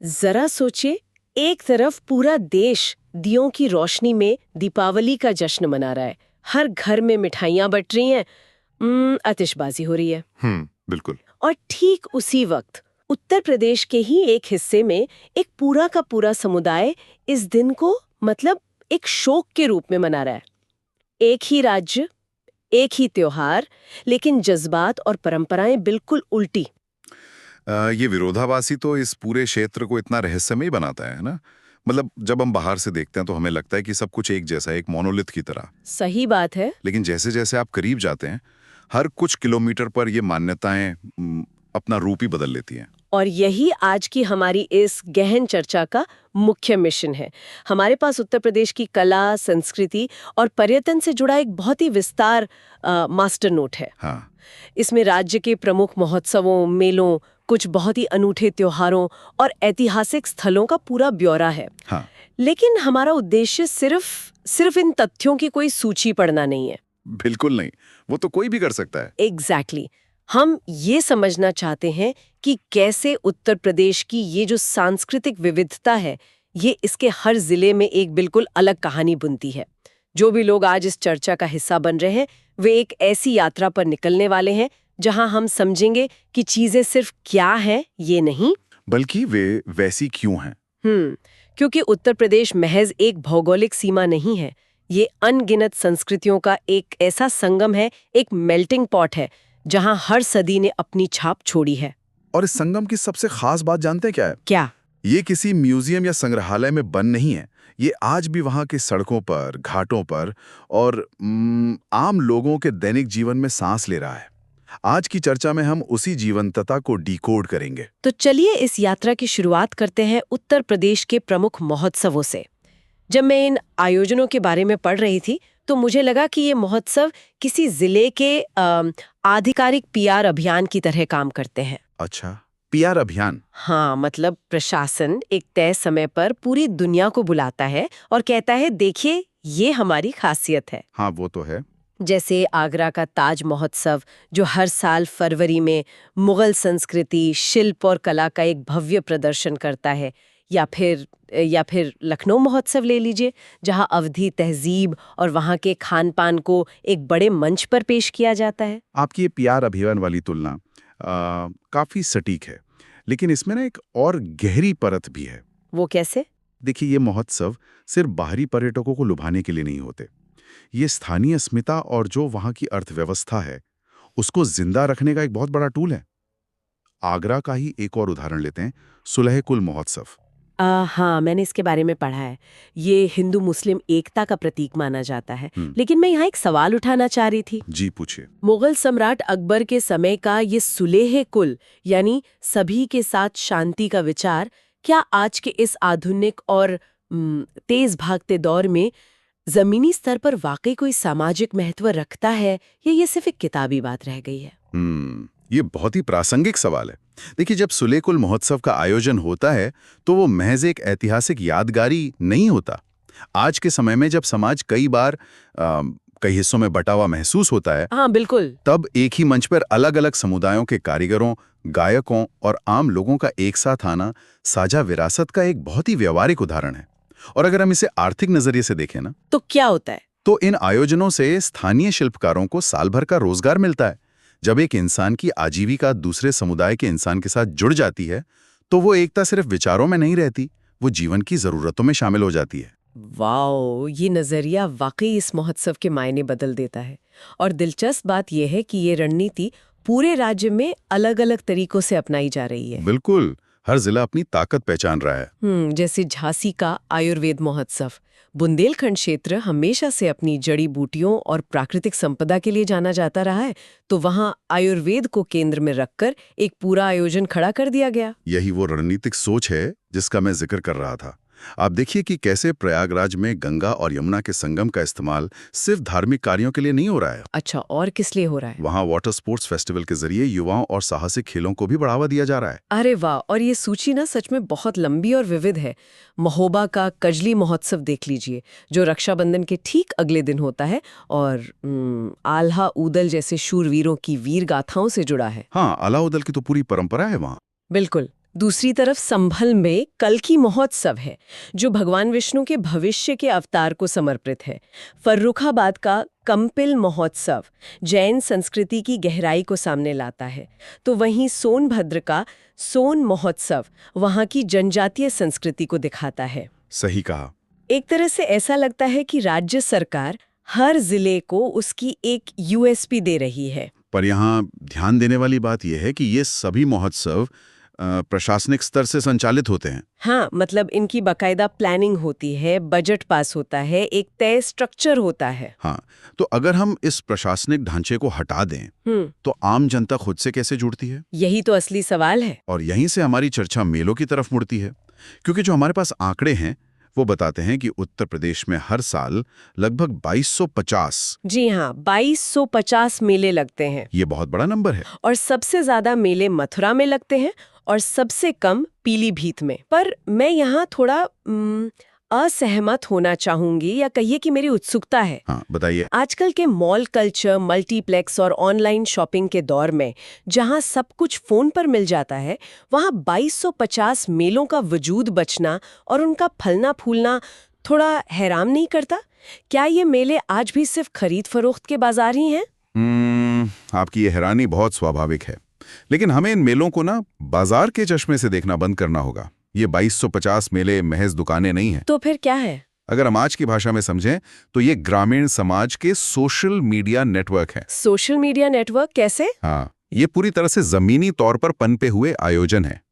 जरा सोचिए, एक तरफ पूरा देश दियों की रोशनी में दीपावली का जश्न मना रहा है, हर घर में मिठाइयां बट रही हैं, आतिशबाजी हो रही है। बिल्कुल। और ठीक उसी वक्त उत्तर प्रदेश के ही एक हिस्से में एक पूरा का पूरा समुदाय इस दिन को मतलब एक शोक के रूप में मना रहा है। एक ही राज्य, एक ही त्योहार, लेकिन जज्बात और परंपराएं बिल्कुल उल्टी। ये विरोधाभासी तो इस पूरे क्षेत्र को इतना रहस्यमय बनाता है ना। मतलब जब हम बाहर से देखते हैं तो हमें लगता है कि सब कुछ एक जैसा है, एक मोनोलिथ की तरह। सही बात है। लेकिन जैसे जैसे आप करीब जाते हैं, हर कुछ किलोमीटर पर ये मान्यताएं अपना रूप ही बदल लेती हैं। और यही आज की हमारी इस गहन चर्चा का मुख्य मिशन है। हमारे पास उत्तर प्रदेश की कला, संस्कृति और पर्यटन से जुड़ा एक बहुत ही विस्तार मास्टर नोट है। हाँ। इसमें राज्य के प्रमुख महोत्सवों, मेलों, कुछ बहुत ही अनूठे त्योहारों और ऐतिहासिक स्थलों का पूरा ब्यौरा है। हाँ। लेकिन हमारा उद्देश्य सिर्फ इन तथ्यों की कोई सूची पढ़ना नहीं है। बिल्कुल नहीं, वो तो कोई भी कर सकता है। एग्जैक्टली। हम ये समझना चाहते हैं कि कैसे उत्तर प्रदेश की ये जो सांस्कृतिक विविधता है, ये इसके हर जिले में एक बिल्कुल अलग कहानी बुनती है। जो भी लोग आज इस चर्चा का हिस्सा बन रहे हैं, वे एक ऐसी यात्रा पर निकलने वाले हैं जहां हम समझेंगे कि चीजें सिर्फ क्या हैं ये नहीं, बल्कि वे वैसी क्यों हैं। क्योंकि उत्तर प्रदेश महज एक भौगोलिक सीमा नहीं है, ये अनगिनत संस्कृतियों का एक ऐसा संगम है, एक मेल्टिंग पॉट है जहां हर सदी ने अपनी छाप छोड़ी है। और इस संगम की सबसे खास बात जानते हैं क्या है? क्या? ये किसी म्यूजियम या संग्रहालय में बंद नहीं है। ये आज भी वहां की सड़कों पर, घाटों पर और आम लोगों के दैनिक जीवन में सांस ले रहा है। आज की चर्चा में हम उसी जीवंतता को डिकोड करेंगे। तो चलिए इस यात्रा की शुरुआत करते हैं उत्तर प्रदेश के प्रमुख महोत्सवों से। जब मैं इन आयोजनों के बारे में पढ़ रही थी तो मुझे लगा कि ये महोत्सव किसी जिले के आधिकारिक पीआर अभियान की तरह काम करते हैं। अच्छा, पीआर अभियान? हाँ, मतलब प्रशासन एक तय समय पर पूरी दुनिया को बुलाता है और कहता है देखिए ये हमारी खासियत है। हाँ, वो तो है। जैसे आगरा का ताज महोत्सव जो हर साल फरवरी में मुगल संस्कृति, शिल्प और कला का एक भव्य प्रदर्शन करता है, या फिर लखनऊ महोत्सव ले लीजिए जहां अवधी तहजीब और वहां के खान पान को एक बड़े मंच पर पेश किया जाता है। आपकी ये पीआर अभियान वाली तुलना काफी सटीक है, लेकिन इसमें ना एक और गहरी परत भी है। वो कैसे? देखिए, ये महोत्सव सिर्फ बाहरी पर्यटकों को लुभाने के लिए नहीं होते। ये स्थानीय अस्मिता और जो वहां की अर्थव्यवस्था है उसको जिंदा रखने का एक बहुत बड़ा टूल है। आगरा का ही एक और उदाहरण लेते हैं, सुलह कुल महोत्सव। हाँ, मैंने इसके बारे में पढ़ा है। ये हिंदू मुस्लिम एकता का प्रतीक माना जाता है। हम्म। लेकिन मैं यहाँ एक सवाल उठाना चाह रही थी। जी, पूछिए। मुगल सम्राट अकबर के समय का ये सुलेह कुल यानी सभी के साथ शांति का विचार, क्या आज के इस आधुनिक और तेज भागते दौर में जमीनी स्तर पर वाकई कोई सामाजिक महत्व रखता है या ये सिर्फ एक किताबी बात रह गई है? ये बहुत ही प्रासंगिक सवाल है। देखिए, जब सुलह कुल महोत्सव का आयोजन होता है तो वो महज एक ऐतिहासिक यादगारी नहीं होता। आज के समय में जब समाज कई बार कई हिस्सों में बटा हुआ महसूस होता है, हाँ बिल्कुल, तब एक ही मंच पर अलग अलग समुदायों के कारीगरों, गायकों और आम लोगों का एक साथ आना साझा विरासत का एक बहुत ही व्यवहारिक उदाहरण है। और अगर हम इसे आर्थिक नजरिए से देखें ना, तो क्या होता है? तो इन आयोजनों से स्थानीय शिल्पकारों को साल भर का रोजगार मिलता है। जब एक इंसान की आजीविका दूसरे समुदाय के इंसान के साथ जुड़ जाती है तो वो एकता सिर्फ विचारों में नहीं रहती, वो जीवन की जरूरतों में शामिल हो जाती है। वाओ, ये नजरिया वाकई इस महोत्सव के मायने बदल देता है। और दिलचस्प बात यह है कि ये रणनीति पूरे राज्य में अलग-अलग तरीकों से अपनाई जा रही है। बिल्कुल, हर जिला अपनी ताकत पहचान रहा है। जैसे झांसी का आयुर्वेद महोत्सव। बुंदेलखंड क्षेत्र हमेशा से अपनी जड़ी बूटियों और प्राकृतिक संपदा के लिए जाना जाता रहा है, तो वहां आयुर्वेद को केंद्र में रखकर एक पूरा आयोजन खड़ा कर दिया गया। यही वो रणनीतिक सोच है जिसका मैं जिक्र कर रहा था। आप देखिए कि कैसे प्रयागराज में गंगा और यमुना के संगम का इस्तेमाल सिर्फ धार्मिक कार्यों के लिए नहीं हो रहा है। अच्छा, और किस लिए हो रहा है? वहाँ वाटर स्पोर्ट्स फेस्टिवल के जरिए युवाओं और साहसिक खेलों को भी बढ़ावा दिया जा रहा है। अरे वाह, और ये सूची ना सच में बहुत लंबी और विविध है। महोबा का कजली महोत्सव देख लीजिए जो रक्षाबंधन के ठीक अगले दिन होता है और आल्हा ऊदल जैसे शूरवीरों की वीर गाथाओं से जुड़ा है। हाँ, आला ऊदल की तो पूरी परंपरा है वहाँ। बिल्कुल, दूसरी तरफ संभल में कल्की महोत्सव है, जो भगवान विष्णु के भविष्य के अवतार को समर्पित है। फर्रुखाबाद का कंपिल महोत्सव जैन संस्कृति की गहराई को सामने लाता है, तो वहीं सोनभद्र का सोन महोत्सव वहाँ की जनजातीय संस्कृति को दिखाता है। सही कहा। एक तरह से ऐसा लगता है कि राज्य सरकार हर जिले को उसकी एक यूएसपी दे रही है। पर यहाँ ध्यान देने वाली बात यह है कि ये सभी महोत्सव प्रशासनिक स्तर से संचालित होते हैं। हाँ, मतलब इनकी बाकायदा प्लानिंग होती है, बजट पास होता है, एक तय स्ट्रक्चर होता है। हाँ, तो अगर हम इस प्रशासनिक ढांचे को हटा दें, तो आम जनता खुद से कैसे जुड़ती है? यही तो असली सवाल है। और यहीं से हमारी चर्चा मेलों की तरफ मुड़ती है, क्योंकि जो हमारे पास आंकड़े हैं वो बताते हैं कि उत्तर प्रदेश में हर साल लगभग 2250 जी हाँ, 2250 मेले लगते हैं। ये बहुत बड़ा नंबर है। और सबसे ज्यादा मेले मथुरा में लगते हैं और सबसे कम पीलीभीत में। पर मैं यहाँ थोड़ा असहमत होना चाहूंगी, या कहिए कि मेरी उत्सुकता है। हाँ, बताइए। आजकल के मॉल कल्चर, मल्टीप्लेक्स और ऑनलाइन शॉपिंग के दौर में जहां सब कुछ फोन पर मिल जाता है, वहां 2250 मेलों का वजूद बचना और उनका फलना फूलना थोड़ा हैरान नहीं करता? क्या ये मेले आज भी सिर्फ खरीद फरोख्त के बाजार ही हैं? आपकी ये हैरानी बहुत स्वाभाविक है, लेकिन हमें इन मेलों को ना बाजार के चश्मे से देखना बंद करना होगा। ये 2250 मेले महज दुकानें नहीं हैं। तो फिर क्या है? अगर हम आज की भाषा में समझें तो ये ग्रामीण समाज के सोशल मीडिया नेटवर्क है। सोशल मीडिया नेटवर्क कैसे? हाँ, ये पूरी तरह से जमीनी तौर पर पनपे हुए आयोजन है।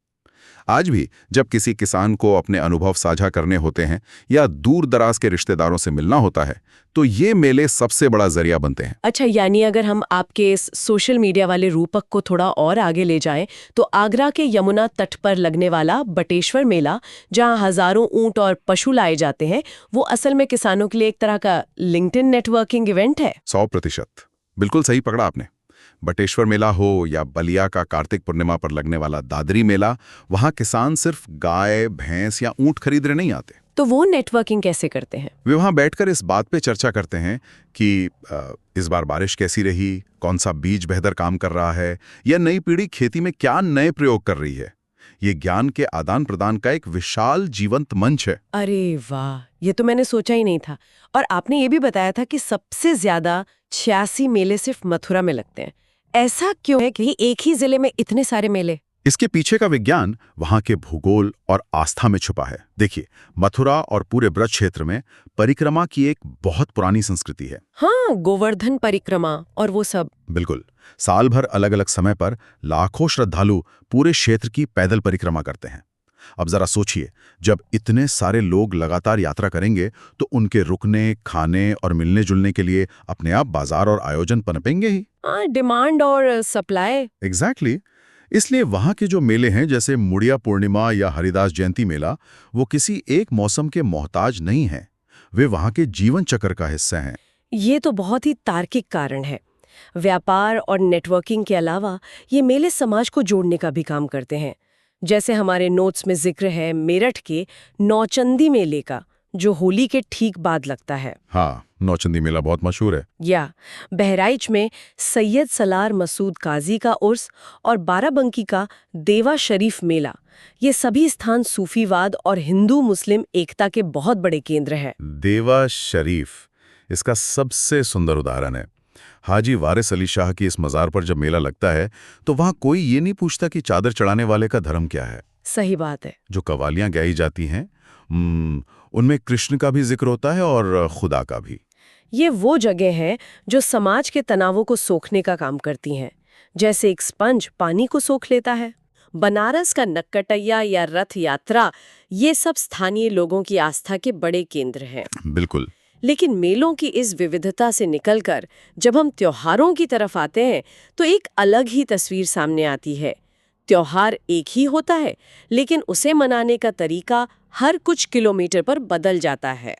आज भी जब किसी किसान को अपने अनुभव साझा करने होते हैं या दूर दराज के रिश्तेदारों से मिलना होता है, तो ये मेले सबसे बड़ा जरिया बनते हैं। अच्छा, यानी अगर हम आपके इस सोशल मीडिया वाले रूपक को थोड़ा और आगे ले जाएं, तो आगरा के यमुना तट पर लगने वाला बटेश्वर मेला, जहां हजारों ऊंट और पशु लाए जाते हैं, वो असल में किसानों के लिए एक तरह का लिंक्डइन नेटवर्किंग इवेंट है। 100%, बिल्कुल सही पकड़ा आपने। बटेश्वर मेला हो या बलिया का कार्तिक पूर्णिमा पर लगने वाला दादरी मेला, वहां किसान सिर्फ गाय, भैंस या ऊंट खरीदने नहीं आते। तो वो नेटवर्किंग कैसे करते हैं? वे वहां बैठकर इस बात पे चर्चा करते हैं कि इस बार बारिश कैसी रही, कौन सा बीज बेहतर काम कर रहा है, या नई पीढ़ी खेती में क्या नए प्रयोग कर रही है। ये ज्ञान के आदान प्रदान का एक विशाल जीवंत मंच है। अरे वाह, ये तो मैंने सोचा ही नहीं था। और आपने ये भी बताया था कि सबसे ज्यादा 86 मेले सिर्फ मथुरा में लगते हैं। ऐसा क्यों है कि एक ही जिले में इतने सारे मेले? इसके पीछे का विज्ञान वहां के भूगोल और आस्था में छुपा है। देखिए, मथुरा और पूरे ब्रज क्षेत्र में परिक्रमा की एक बहुत पुरानी संस्कृति है। हाँ, गोवर्धन परिक्रमा और वो सब। बिल्कुल, साल भर अलग अलग समय पर लाखों श्रद्धालु पूरे क्षेत्र की पैदल परिक्रमा करते हैं। अब जरा सोचिए, जब इतने सारे लोग लगातार यात्रा करेंगे तो उनके रुकने, खाने और मिलने जुलने के लिए अपने आप बाजार और आयोजन पनपेंगे ही। डिमांड और सप्लाई। एग्जैक्टली। इसलिए वहां के जो मेले हैं, जैसे मुड़िया पूर्णिमा या हरिदास जयंती मेला, वो किसी एक मौसम के मोहताज नहीं हैं। वे वहां के जीवन चक्र का हिस्सा हैं। ये तो बहुत ही तार्किक कारण है। व्यापार और नेटवर्किंग के अलावा ये मेले समाज को जोड़ने का भी काम करते हैं। जैसे हमारे नोट्स में जिक्र है मेरठ के नौचंदी मेले का, जो होली के ठीक बाद लगता है। हाँ, नौचंदी मेला बहुत मशहूर है। या बहराइच में सैयद सलार मसूद काजी का उर्स और बाराबंकी का देवा शरीफ मेला, ये सभी स्थान सूफीवाद और हिंदू मुस्लिम एकता के बहुत बड़े केंद्र हैं। देवा शरीफ इसका सबसे सुंदर उदाहरण है। हाजी वारिस अली शाह की इस मजार पर जब मेला लगता है तो वहां कोई ये नहीं पूछता कि चादर चढ़ाने वाले का धर्म क्या है। सही बात है। जो कवालियां गाई जाती हैं उनमें कृष्ण का भी जिक्र होता है और खुदा का भी। ये वो जगह है जो समाज के तनावों को सोखने का काम करती हैं, जैसे एक स्पंज पानी को सोख लेता है। बनारस का नक्कटैया या रथ यात्रा, ये सब स्थानीय लोगों की आस्था के बड़े केंद्र हैं। बिल्कुल। लेकिन मेलों की इस विविधता से निकलकर जब हम त्योहारों की तरफ आते हैं तो एक अलग ही तस्वीर सामने आती है। त्योहार एक ही होता है, लेकिन उसे मनाने का तरीका हर कुछ किलोमीटर पर बदल जाता है।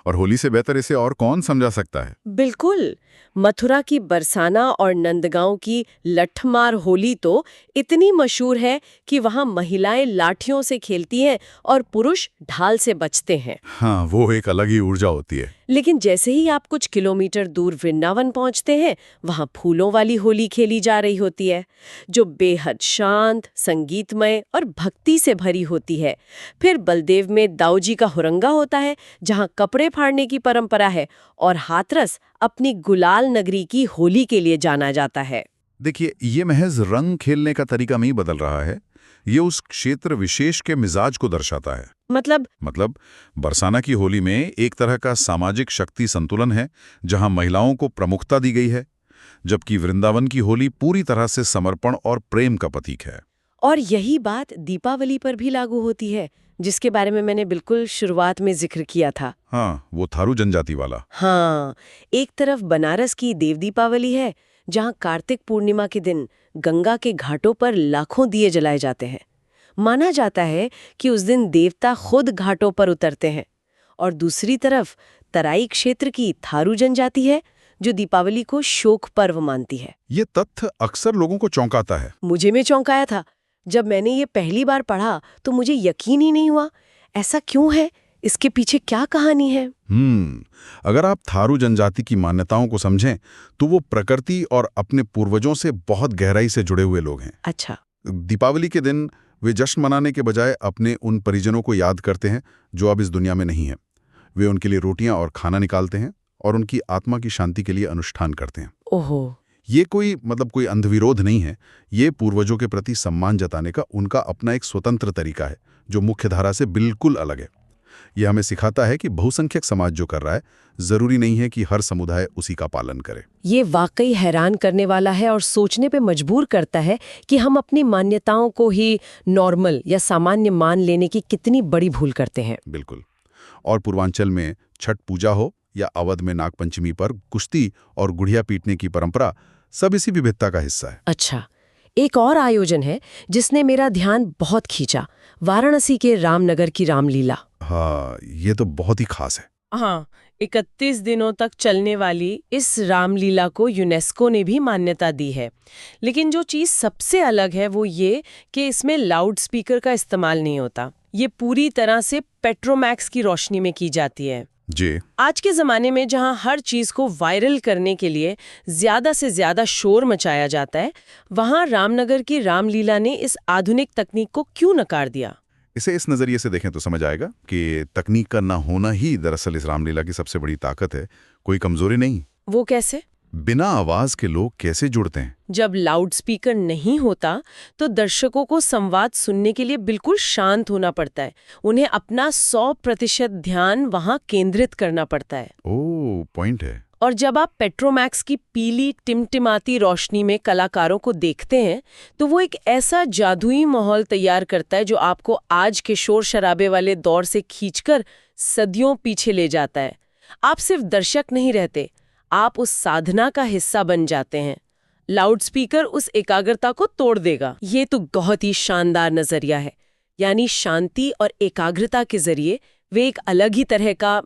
और होली से बेहतर इसे और कौन समझा सकता है। बिल्कुल। मथुरा की बरसाना और नंदगांव की लठमार होली तो इतनी मशहूर है कि वहां महिलाएं लाठियों से खेलती हैं और पुरुष ढाल से बचते हैं। हाँ, वो एक अलग ही ऊर्जा होती है। लेकिन जैसे ही आप कुछ किलोमीटर दूर वृंदावन पहुंचते हैं, वहां फूलों वाली होली खेली जा रही होती है, जो बेहद शांत, संगीतमय और भक्ति से भरी होती है। फिर बलदेव में दाऊजी का हुरंगा होता है, जहां कपड़े फाड़ने की परंपरा है, और हाथरस अपनी गुलाल नगरी की होली के लिए जाना जाता है। देखिए, ये महज रंग खेलने का तरीका नहीं बदल रहा है, ये उस क्षेत्र विशेष के मिजाज को दर्शाता है। मतलब बरसाना की होली में एक तरह का सामाजिक शक्ति संतुलन है, जहां महिलाओं को प्रमुखता दी गई है, जबकि वृंदावन की होली पूरी तरह से समर्पण और प्रेम का प्रतीक है। और यही बात दीपावली पर भी लागू होती है, जिसके बारे में मैंने बिल्कुल शुरुआत में जिक्र किया था। हाँ, वो थारू जनजाति वाला। हाँ, एक तरफ बनारस की देव दीपावली है, जहां कार्तिक पूर्णिमा के दिन गंगा के घाटों पर लाखों दिए जलाए जाते हैं। माना जाता है कि उस दिन देवता खुद घाटों पर उतरते हैं। और दूसरी तरफ तराई क्षेत्र की थारू जनजाति है, जो दीपावली को शोक पर्व मानती है। ये तथ्य अक्सर लोगों को चौंकाता है। मुझे में चौंकाया था। जब मैंने ये पहली बार पढ़ा तो मुझे यकीन ही नहीं हुआ। ऐसा क्यों है? इसके पीछे क्या कहानी है? अगर आप थारू जनजाति की मान्यताओं को समझें, तो वो प्रकृति और अपने पूर्वजों से बहुत गहराई से जुड़े हुए लोग हैं। अच्छा। दीपावली के दिन वे जश्न मनाने के बजाय अपने उन परिजनों को याद करते हैं जो अब इस दुनिया में नहीं है। वे उनके लिए रोटियां और खाना निकालते हैं और उनकी आत्मा की शांति के लिए अनुष्ठान करते हैं। ओहो। ये कोई अंधविरोध नहीं है। ये पूर्वजों के प्रति सम्मान जताने का उनका अपना एक स्वतंत्र तरीका है, जो मुख्यधारा से बिल्कुल अलग है। यह हमें सिखाता है कि बहुसंख्यक समाज जो कर रहा है, जरूरी नहीं है कि हर समुदाय उसी का पालन करे। ये वाकई हैरान करने वाला है और सोचने पे मजबूर करता है कि हम अपनी मान्यताओं को ही नॉर्मल या सामान्य मान लेने की कितनी बड़ी भूल करते हैं। बिल्कुल। और पूर्वांचल में छठ पूजा हो या अवध में नागपंचमी पर कुश्ती और गुड़िया पीटने की परंपरा, सब इसी विविधता का हिस्सा है। अच्छा, एक और आयोजन है जिसने मेरा ध्यान बहुत खींचा, वाराणसी के रामनगर की रामलीला। हाँ, ये तो बहुत ही खास है। हाँ, 31 दिनों तक चलने वाली इस रामलीला को यूनेस्को ने भी मान्यता दी है। लेकिन जो चीज़ सबसे अलग है वो ये कि इसमें लाउड स्पीकर का इस्तेमाल नहीं होता। ये पूरी तरह से पेट्रोमैक्स की रोशनी में की जाती है। जी। आज के ज़माने में जहाँ हर चीज़ को वायरल करने के लिए ज़्यादा से ज़्यादा शोर मचाया जाता है, वहाँ रामनगर की रामलीला ने इस आधुनिक तकनीक को क्यों नकार दिया? इसे इस नज़रिए से देखें तो समझ आएगा कि तकनीक का ना होना ही दरअसल इस रामलीला की सबसे बड़ी ताकत है, कोई कमजोरी नहीं। वो कैसे? बिना आवाज के लोग कैसे जुड़ते हैं? जब लाउड स्पीकर नहीं होता तो दर्शकों को संवाद सुनने के लिए बिल्कुल शांत होना पड़ता है। उन्हें अपना 100% ध्यान वहां केंद्रित करना पड़ता है। ओह, पॉइंट है। और जब आप पेट्रोमैक्स की पीली टिमटिमाती रोशनी में कलाकारों को देखते हैं, तो वो एक ऐसा जादुई माहौल तैयार करता है जो आपको आज के शोर शराबे वाले दौर से खींचकर सदियों पीछे ले जाता है। आप सिर्फ दर्शक नहीं रहते, आप उस साधना का हिस्सा बन जाते हैं। लाउड स्पीकर उस एकाग्रता को तोड़ देगा। ये तो बहुत ही शानदार नजरिया है। यानी शांति और एकाग्रता के जरिए वे एक अलग ही तरह का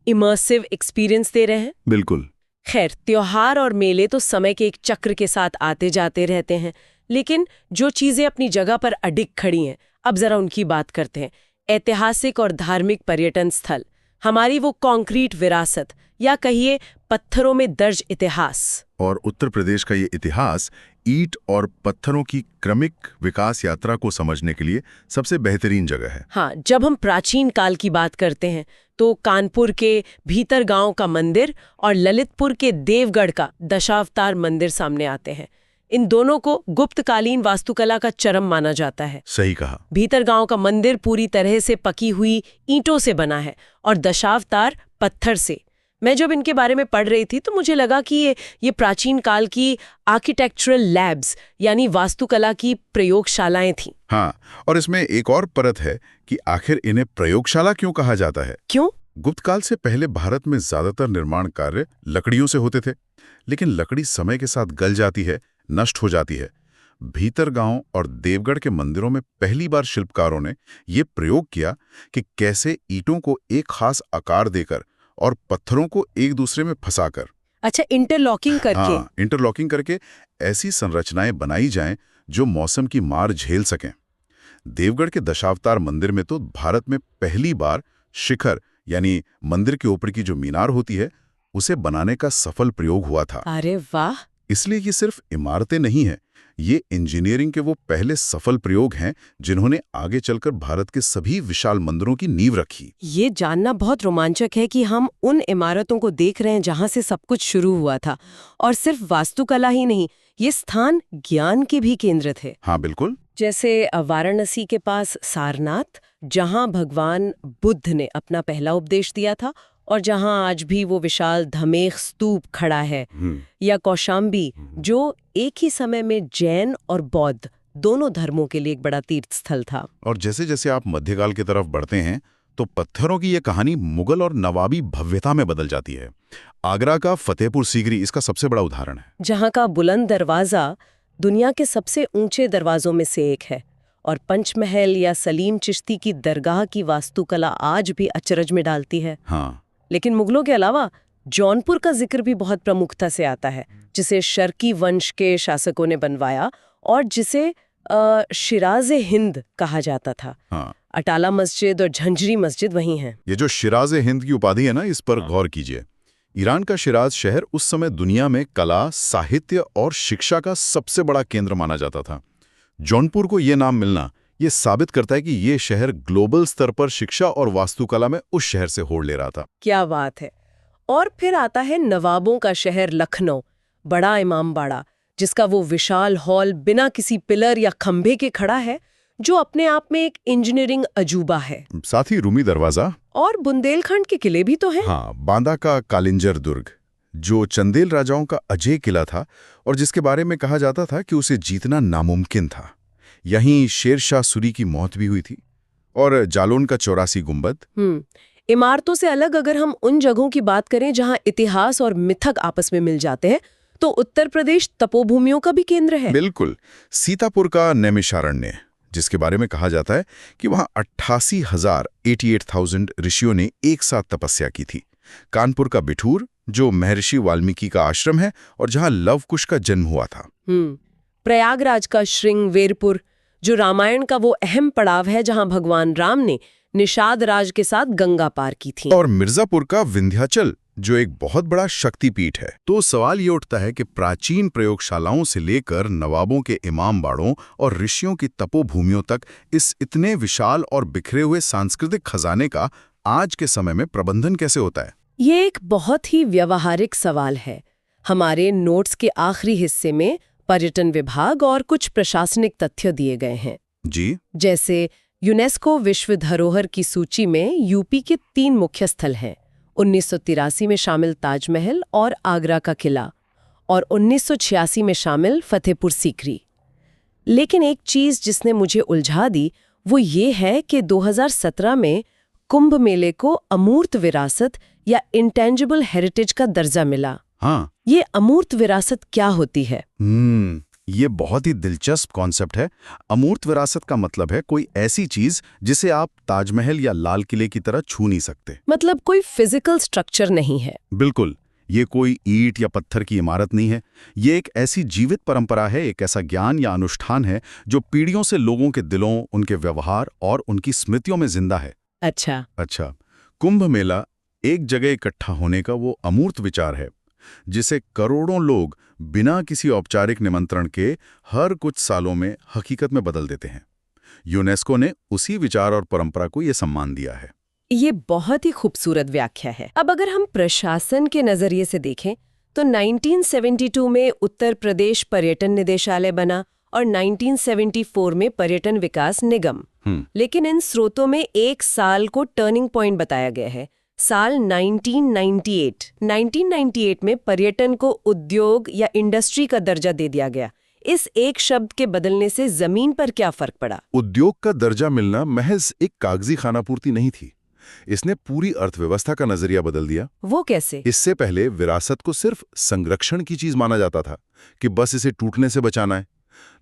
इमर्सिव एक्सपीरियंस दे रहे हैं। बिल्कुल। खैर, त्योहार और मेले तो समय के एक चक्र के साथ आते जाते रहते हैं, लेकिन जो चीजें अपनी जगह पर अडिग खड़ी हैं, अब जरा उनकी बात करते हैं। ऐतिहासिक और धार्मिक पर्यटन स्थल, हमारी वो कॉन्क्रीट विरासत, या कहिए पत्थरों में दर्ज इतिहास। और उत्तर प्रदेश का ये इतिहास ईंट और पत्थरों की क्रमिक विकास यात्रा को समझने के लिए सबसे बेहतरीन जगह है। हाँ, जब हम प्राचीन काल की बात करते हैं तो कानपुर के भीतर गांव का मंदिर और ललितपुर के देवगढ़ का दशावतार मंदिर सामने आते हैं। इन दोनों को गुप्तकालीन वास्तुकला का चरम माना जाता है। सही कहा। भीतर गांव का मंदिर पूरी तरह से पकी हुई ईंटों से बना है और दशावतार पत्थर से। मैं जब इनके बारे में पढ़ रही थी तो मुझे लगा कि ये प्राचीन काल की आर्किटेक्चरल लैब्स यानी वास्तुकला की प्रयोगशालाएं थीं। हाँ, और इसमें एक और परत है कि आखिर इन्हें प्रयोगशाला क्यों कहा जाता है। क्यों? गुप्त काल से पहले भारत में ज्यादातर निर्माण कार्य लकड़ियों से होते थे, लेकिन लकड़ी समय के साथ गल जाती है, नष्ट हो जाती है। भीतर गांव और देवगढ़ के मंदिरों में पहली बार शिल्पकारों ने ये प्रयोग किया कि कैसे ईंटों को एक खास आकार देकर और पत्थरों को एक दूसरे में फंसाकर, अच्छा, इंटरलॉकिंग करके। हाँ, इंटरलॉकिंग करके ऐसी संरचनाएं बनाई जाएं जो मौसम की मार झेल सकें। देवगढ़ के दशावतार मंदिर में तो भारत में पहली बार शिखर यानी मंदिर के ऊपर की जो मीनार होती है, उसे बनाने का सफल प्रयोग हुआ था। अरे वाह! इसलिए ये सिर्फ इमारतें नहीं हैं, ये इंजीनियरिंग के वो पहले सफल प्रयोग हैं जिन्होंने आगे चलकर भारत के सभी विशाल मंदिरों की नींव रखी। ये जानना बहुत रोमांचक है कि हम उन इमारतों को देख रहे हैं जहां से सब कुछ शुरू हुआ था। और सिर्फ वास्तुकला ही नहीं, ये स्थान ज्ञान के भी केंद्र थे। हाँ बिल्कुल। जैसे वाराणसी के पास सारनाथ, जहां भगवान बुद्ध ने अपना पहला उपदेश दिया था और जहां आज भी वो विशाल धमेख स्तूप खड़ा है, या कौशाम्बी, जो एक ही समय में जैन और बौद्ध दोनों धर्मों के लिए एक बड़ा तीर्थ स्थल था। और जैसे जैसे आप मध्यकाल की तरफ बढ़ते हैं तो पत्थरों की ये कहानी मुगल और नवाबी भव्यता में बदल जाती है। आगरा का फतेहपुर सीकरी इसका सबसे बड़ा उदाहरण है, जहां का बुलंद दरवाजा दुनिया के सबसे ऊंचे दरवाजों में से एक है। और पंचमहल या सलीम चिश्ती की दरगाह की वास्तुकला आज भी अचरज में डालती है। हाँ। लेकिन मुगलों के अलावा जौनपुर का जिक्र भी बहुत प्रमुखता से आता है, जिसे शर्की वंश के शासकों ने बनवाया और जिसे शिराज हिंद कहा जाता था। हाँ। अटाला मस्जिद और झंझरी मस्जिद वहीं हैं। ये जो शिराज हिंद की उपाधि है ना, इस पर गौर कीजिए। ईरान का शिराज शहर उस समय दुनिया में कला, साहित्य और शिक्षा का सबसे बड़ा केंद्र माना जाता था। जौनपुर को ये नाम मिलना ये साबित करता है कि ये शहर ग्लोबल स्तर पर शिक्षा और वास्तुकला में उस शहर से होड़ ले रहा था। क्या बात है। और फिर आता है नवाबों का शहर लखनऊ, बड़ा इमामबाड़ा, जिसका वो विशाल हॉल बिना किसी पिलर या खंभे के खड़ा है, जो अपने आप में एक इंजीनियरिंग अजूबा है। साथ ही रूमी दरवाजा और बुंदेलखंड के किले भी तो हैं। हाँ, बांदा का कालिंजर दुर्ग, जो चंदेल राजाओं का अजय किला था और जिसके बारे में कहा जाता था कि उसे जीतना नामुमकिन था। यहीं शेरशाह सूरी की मौत भी हुई थी। और जालौन का 84 गुंबद। इमारतों से अलग अगर हम उन जगहों की बात करें जहां इतिहास और मिथक आपस में मिल जाते हैं, तो उत्तर प्रदेश तपोभूमियों का भी केंद्र है। बिल्कुल। सीतापुर का नैमिषारण्य, जिसके बारे में कहा जाता है कि वहां 88,000 ऋषियों ने एक साथ तपस्या की थी। कानपुर का बिठूर, जो महर्षि वाल्मीकि का आश्रम है और जहां लव कुश का जन्म हुआ था। प्रयागराज का श्रृंगवेरपुर, जो रामायण का वो अहम पड़ाव है जहां भगवान राम ने निषाद राज के साथ गंगा पार की थी। और मिर्जापुर का विंध्याचल, जो एक बहुत बड़ा शक्तिपीठ है। तो सवाल ये उठता है कि प्राचीन प्रयोगशालाओं से लेकर नवाबों के इमामबाड़ों और ऋषियों की तपोभूमियों तक इस इतने विशाल और बिखरे हुए सांस्कृतिक खजाने का आज के समय में प्रबंधन कैसे होता है? ये एक बहुत ही व्यावहारिक सवाल है। हमारे नोट्स के आखिरी हिस्से में पर्यटन विभाग और कुछ प्रशासनिक तथ्य दिए गए हैं। जी। जैसे यूनेस्को विश्व धरोहर की सूची में यूपी के 3 मुख्य स्थल हैं। 1983 में शामिल ताजमहल और आगरा का किला, और 1986 में शामिल फतेहपुर सीकरी। लेकिन एक चीज जिसने मुझे उलझा दी वो ये है कि 2017 में कुंभ मेले को अमूर्त विरासत या इंटेंजिबल हेरिटेज का दर्जा मिला। हाँ। ये अमूर्त विरासत क्या होती है? ये बहुत ही दिलचस्प कॉन्सेप्ट है। अमूर्त विरासत का मतलब है कोई ऐसी चीज जिसे आप ताजमहल या लाल किले की तरह छू नहीं सकते। मतलब कोई फिजिकल स्ट्रक्चर नहीं है। बिल्कुल। ये कोई ईंट या पत्थर की इमारत नहीं है। ये एक ऐसी जीवित परंपरा है, एक ऐसा ज्ञान या अनुष्ठान है जो पीढ़ियों से लोगों के दिलों, उनके व्यवहार और उनकी स्मृतियों में जिंदा है। अच्छा। कुंभ मेला एक जगह इकट्ठा होने का वो अमूर्त विचार है जिसे करोड़ों लोग बिना किसी औपचारिक निमंत्रण के हर कुछ सालों में हकीकत में बदल देते हैं। यूनेस्को ने उसी विचार और परंपरा को ये सम्मान दिया है। ये बहुत ही खूबसूरत व्याख्या है। अब अगर हम प्रशासन के नजरिए से देखें तो 1972 में उत्तर प्रदेश पर्यटन निदेशालय बना और 1974 में पर्यटन विकास निगम। लेकिन इन स्रोतों में एक साल को टर्निंग पॉइंट बताया गया है, साल 1998 में पर्यटन को उद्योग या इंडस्ट्री का दर्जा दे दिया गया। इस एक शब्द के बदलने से जमीन पर क्या फर्क पड़ा? उद्योग का दर्जा मिलना महज एक कागजी खानापूर्ति नहीं थी, इसने पूरी अर्थव्यवस्था का नजरिया बदल दिया। वो कैसे? इससे पहले विरासत को सिर्फ संरक्षण की चीज माना जाता था कि बस इसे टूटने से बचाना है।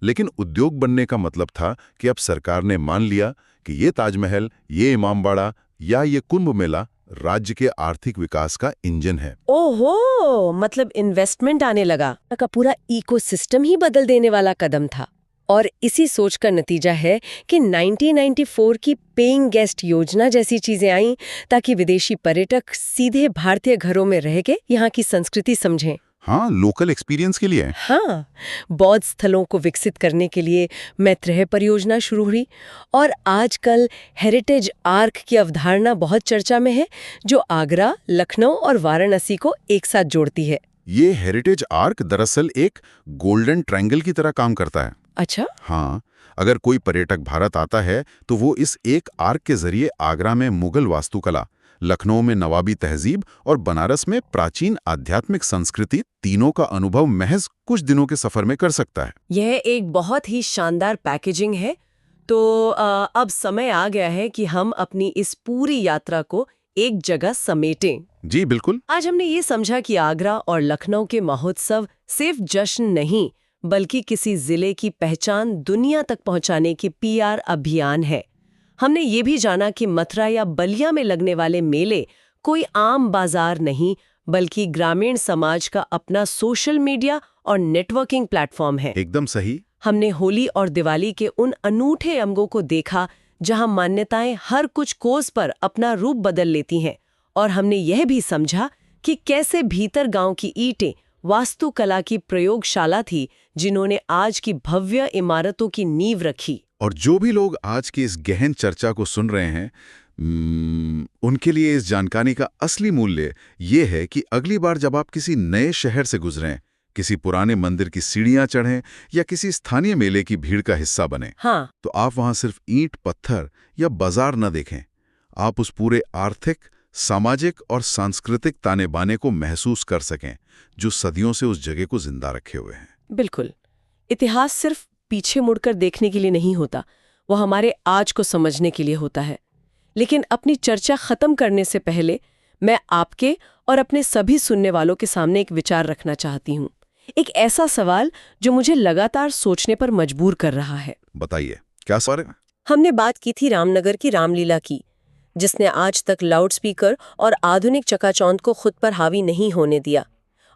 लेकिन उद्योग बनने का मतलब था कि अब सरकार ने मान लिया कि ये ताजमहल, ये इमामबाड़ा या ये कुंभ मेला राज्य के आर्थिक विकास का इंजन है। ओहो, मतलब इन्वेस्टमेंट आने लगा का पूरा इकोसिस्टम ही बदल देने वाला कदम था। और इसी सोच का नतीजा है कि 1994 की पेइंग गेस्ट योजना जैसी चीजें आईं ताकि विदेशी पर्यटक सीधे भारतीय घरों में रह के यहाँ की संस्कृति समझें। हाँ, लोकल एक्सपीरियंस के लिए। हाँ, बौद्ध स्थलों को विकसित करने के लिए मैत्रेय परियोजना शुरू हुई और आजकल हेरिटेज आर्क की अवधारणा बहुत चर्चा में है, जो आगरा, लखनऊ और वाराणसी को एक साथ जोड़ती है। ये हेरिटेज आर्क दरअसल एक गोल्डन ट्रायंगल की तरह काम करता है। अच्छा। हाँ, अगर कोई पर्यटक भारत आता है तो वो इस एक आर्क के जरिए आगरा में मुगल वास्तुकला, लखनऊ में नवाबी तहजीब और बनारस में प्राचीन आध्यात्मिक संस्कृति तीनों का अनुभव महज कुछ दिनों के सफर में कर सकता है। यह एक बहुत ही शानदार पैकेजिंग है। तो अब समय आ गया है कि हम अपनी इस पूरी यात्रा को एक जगह समेटें। जी बिल्कुल। आज हमने ये समझा कि आगरा और लखनऊ के महोत्सव सिर्फ जश्न नहीं, बल्कि किसी जिले की पहचान दुनिया तक पहुंचाने की पीआर अभियान है। हमने ये भी जाना कि मथुरा या बलिया में लगने वाले मेले कोई आम बाजार नहीं, बल्कि ग्रामीण समाज का अपना सोशल मीडिया और नेटवर्किंग प्लेटफॉर्म है। एकदम सही। हमने होली और दिवाली के उन अनूठे अंगों को देखा जहां मान्यताएं हर कुछ कोस पर अपना रूप बदल लेती हैं, और हमने यह भी समझा कि कैसे भीतर गांव की ईंटें वास्तुकला की प्रयोगशाला थी, जिन्होंने आज की भव्य इमारतों की नींव रखी। और जो भी लोग आज की इस गहन चर्चा को सुन रहे हैं, उनके लिए इस जानकारी का असली मूल्य ये है कि अगली बार जब आप किसी नए शहर से गुजरें, किसी पुराने मंदिर की सीढ़ियां चढ़ें या किसी स्थानीय मेले की भीड़ का हिस्सा बने, हाँ, तो आप वहां सिर्फ ईंट, पत्थर या बाजार न देखें। आप उस पूरे आर्थिक, सामाजिक और सांस्कृतिक ताने बाने को महसूस कर सकें जो सदियों से उस जगह को जिंदा रखे हुए हैं। बिल्कुल। इतिहास सिर्फ पीछे मुड़कर देखने के लिए नहीं होता, वो हमारे आज को समझने के लिए होता है। लेकिन अपनी चर्चा खत्म करने से पहले मैं आपके और अपने सभी सुनने वालों के सामने एक विचार रखना चाहती हूँ। एक ऐसा सवाल जो मुझे लगातार सोचने पर मजबूर कर रहा है। बताइए, क्या सवाल है? हमने बात की थी रामनगर की रामलीला की, जिसने आज तक लाउडस्पीकर और आधुनिक चकाचौंध को खुद पर हावी नहीं होने दिया।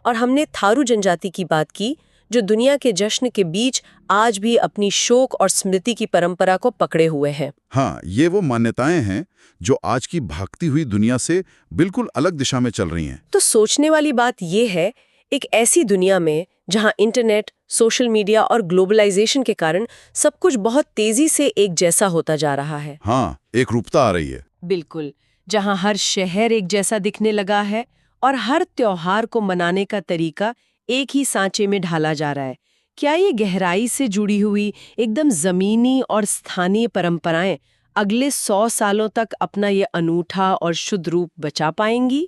और हमने थारू जनजाति की बात की, जो दुनिया के जश्न के बीच आज भी अपनी शोक और स्मृति की परंपरा को पकड़े हुए है। हाँ, ये वो मान्यताएं हैं जो आज की भागती हुई दुनिया से बिल्कुल अलग दिशा में चल रही हैं। तो सोचने वाली बात ये है, एक ऐसी दुनिया में जहां इंटरनेट, सोशल मीडिया और ग्लोबलाइजेशन के कारण सब कुछ बहुत तेजी से एक जैसा होता जा रहा है। हाँ, एक रूपता आ रही है। बिल्कुल। जहां हर शहर एक जैसा दिखने लगा है और हर त्योहार को मनाने का तरीका एक ही सांचे में ढाला जा रहा है। क्या ये गहराई से जुड़ी हुई एकदम जमीनी और स्थानीय परंपराएं अगले 100 सालों तक अपना ये अनूठा और शुद्ध रूप बचा पाएंगी?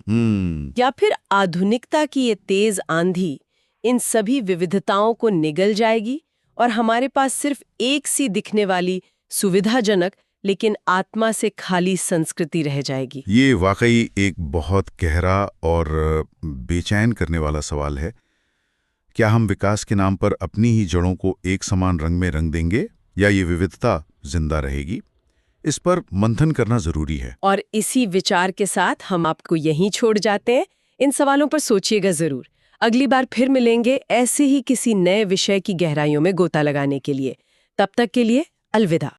या फिर आधुनिकता की ये तेज आंधी इन सभी विविधताओं को निगल जाएगी और हमारे पास सिर्फ एक सी दिखने वाली सुविधाजनक लेकिन आत्मा से खाली संस्कृति रह जाएगी? ये वाकई एक बहुत गहरा और बेचैन करने वाला सवाल है। क्या हम विकास के नाम पर अपनी ही जड़ों को एक समान रंग में रंग देंगे, या ये विविधता जिंदा रहेगी? इस पर मंथन करना जरूरी है। और इसी विचार के साथ हम आपको यहीं छोड़ जाते हैं। इन सवालों पर सोचिएगा जरूर। अगली बार फिर मिलेंगे ऐसे ही किसी नए विषय की गहराइयों में गोता लगाने के लिए। तब तक के लिए अलविदा।